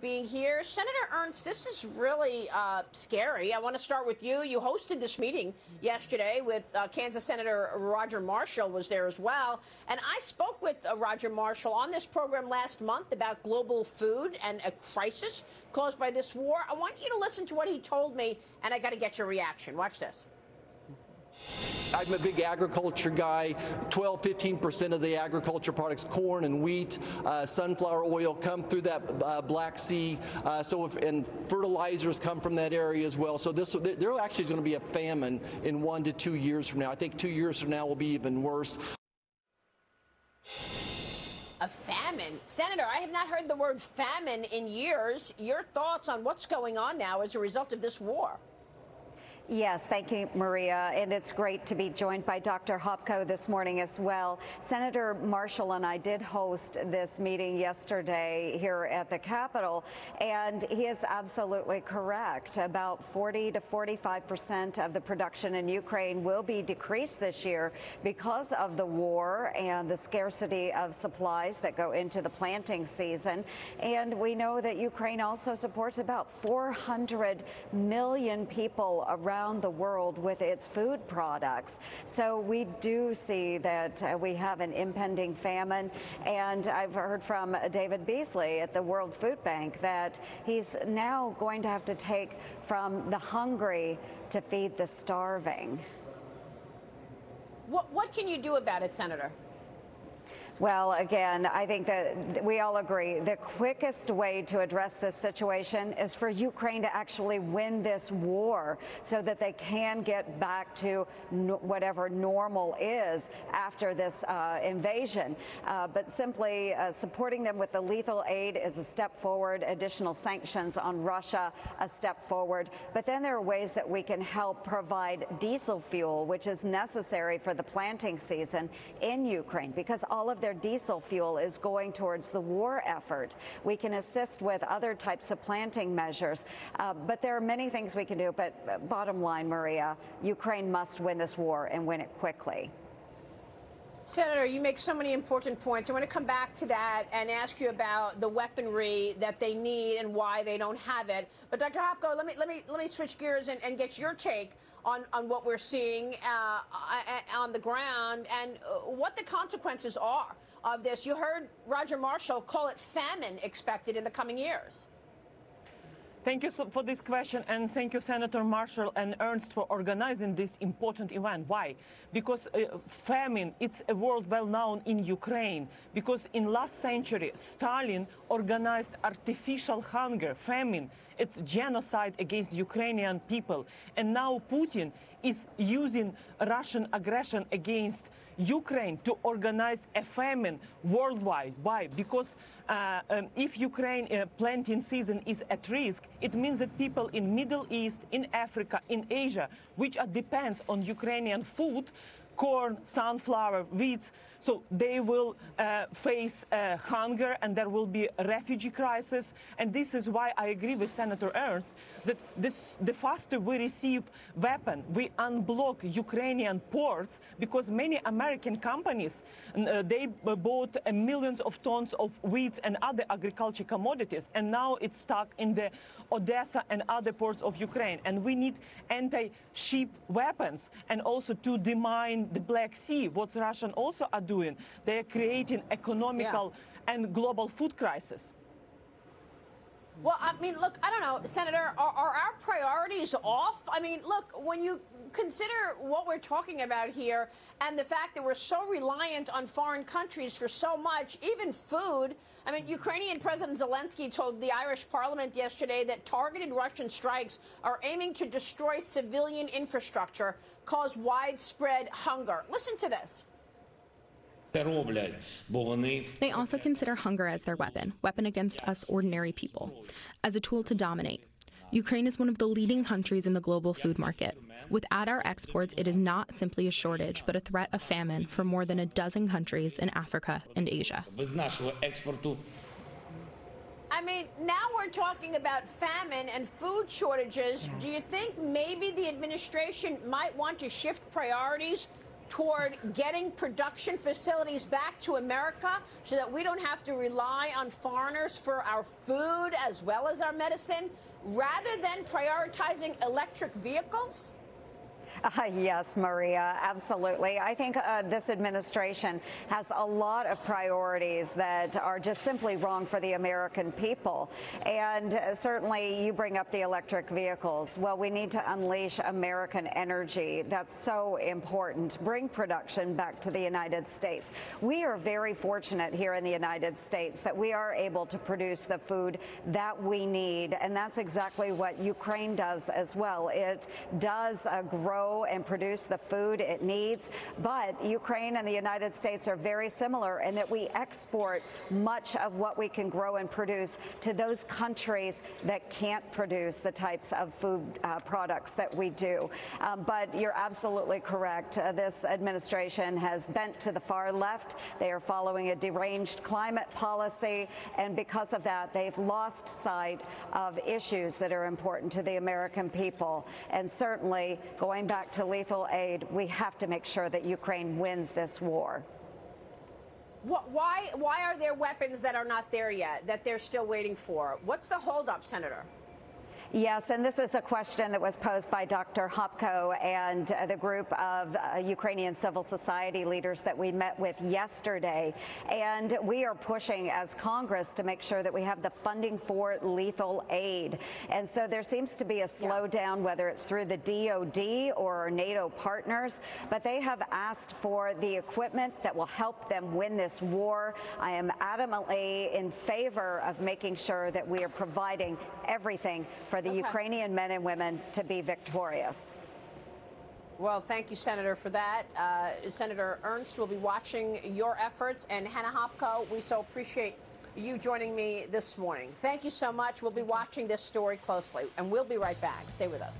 Being here. Senator Ernst, this is really scary. I want to start with you. You hosted this meeting yesterday with Kansas Senator Roger Marshall was there as well. And I spoke with Roger Marshall on this program last month about global food and a crisis caused by this war. I want you to listen to what he told me, and I got to get your reaction. Watch this. I'm a big agriculture guy. 12–15% of the agriculture products, corn and wheat, sunflower oil, come through that Black Sea. And fertilizers come from that area as well. So there actually is going to be a famine in 1 to 2 years from now. I think 2 years from now will be even worse. A famine? Senator, I have not heard the word famine in years. Your thoughts on what's going on now as a result of this war? Yes, thank you, Maria. And it's great to be joined by Dr. Hopko this morning as well. Senator Marshall and I did host this meeting yesterday here at the Capitol, and he is absolutely correct. About 40 to 45% of the production in Ukraine will be decreased this year because of the war and the scarcity of supplies that go into the planting season. And we know that Ukraine also supports about 400 million people around the world with its food products. So we do see that we have an impending famine, and I've heard from David Beasley at the World Food Bank that he's now going to have to take from the hungry to feed the starving. What can you do about it, Senator? Well, again, I think that we all agree the quickest way to address this situation is for Ukraine to actually win this war so that they can get back to whatever normal is after this invasion. But simply supporting them with the lethal aid is a step forward. Additional sanctions on Russia, a step forward. But then there are ways that we can help provide diesel fuel, which is necessary for the planting season in Ukraine, because all of their diesel fuel is going towards the war effort. We can assist with other types of planting measures, but there are many things we can do. But bottom line, Maria, Ukraine must win this war and win it quickly. Senator, you make so many important points. I want to come back to that and ask you about the weaponry that they need and why they don't have it. But Dr. Hopko, let me switch gears and get your take on what we're seeing on the ground and what the consequences are of this. You heard Roger Marshall call it famine expected in the coming years. Thank you for this question, and thank you, Senator Marshall and Ernst, for organizing this important event. Why? Because famine, it's a word well known in Ukraine, because in last century, Stalin organized artificial hunger, famine. It's genocide against Ukrainian people. And now Putin is using Russian aggression against Ukraine to organize a famine worldwide. Why? Because if Ukraine planting season is at risk, it means that people in Middle East, in Africa, in Asia, which depends on Ukrainian food, corn, sunflower, wheat, so they will face hunger, and there will be a refugee crisis. And this is why I agree with Senator Ernst that the faster we receive weapon, we unblock Ukrainian ports, because many American companies, they bought millions of tons of wheat and other agriculture commodities, and now it's stuck in the Odessa and other ports of Ukraine. And we need anti-ship weapons, and also to demine the Black Sea, what Russians also are doing. They are creating economical and global food crisis. Well, I mean, look, I don't know, Senator, are our priorities off? I mean, look, when you consider what we're talking about here and the fact that we're so reliant on foreign countries for so much, even food. I mean, Ukrainian President Zelensky told the Irish Parliament yesterday that targeted Russian strikes are aiming to destroy civilian infrastructure, cause widespread hunger. Listen to this. They also consider hunger as their weapon against us ordinary people, as a tool to dominate. Ukraine is one of the leading countries in the global food market. Without our exports, it is not simply a shortage, but a threat of famine for more than a dozen countries in Africa and Asia. I mean, now we're talking about famine and food shortages. Do you think maybe the administration might want to shift priorities toward getting production facilities back to America so that we don't have to rely on foreigners for our food as well as our medicine, rather than prioritizing electric vehicles? Yes, Maria, absolutely. I think this administration has a lot of priorities that are just simply wrong for the American people. And certainly you bring up the electric vehicles. Well, we need to unleash American energy. That's so important. Bring production back to the United States. We are very fortunate here in the United States that we are able to produce the food that we need. And that's exactly what Ukraine does as well. It does grow and produce the food it needs. But Ukraine and the United States are very similar in that we export much of what we can grow and produce to those countries that can't produce the types of food products that we do. But you're absolutely correct. This administration has bent to the far left. They are following a deranged climate policy, and because of that, they've lost sight of issues that are important to the American people. And certainly, going back to lethal aid, we have to make sure that Ukraine wins this war. Why are there weapons that are not there yet, that they're still waiting for? What's the holdup, Senator? Yes, and this is a question that was posed by Dr. Gopko and the group of Ukrainian civil society leaders that we met with yesterday. And we are pushing as Congress to make sure that we have the funding for lethal aid. And so there seems to be a slowdown, whether it's through the DOD or our NATO partners, but they have asked for the equipment that will help them win this war. I am adamantly in favor of making sure that we are providing everything for the Ukrainian men and women to be victorious. Well, thank you, Senator, for that. Senator Ernst will be watching your efforts. And Ганна Гопко, we so appreciate you joining me this morning. Thank you so much. We'll be watching this story closely, and we'll be right back. Stay with us.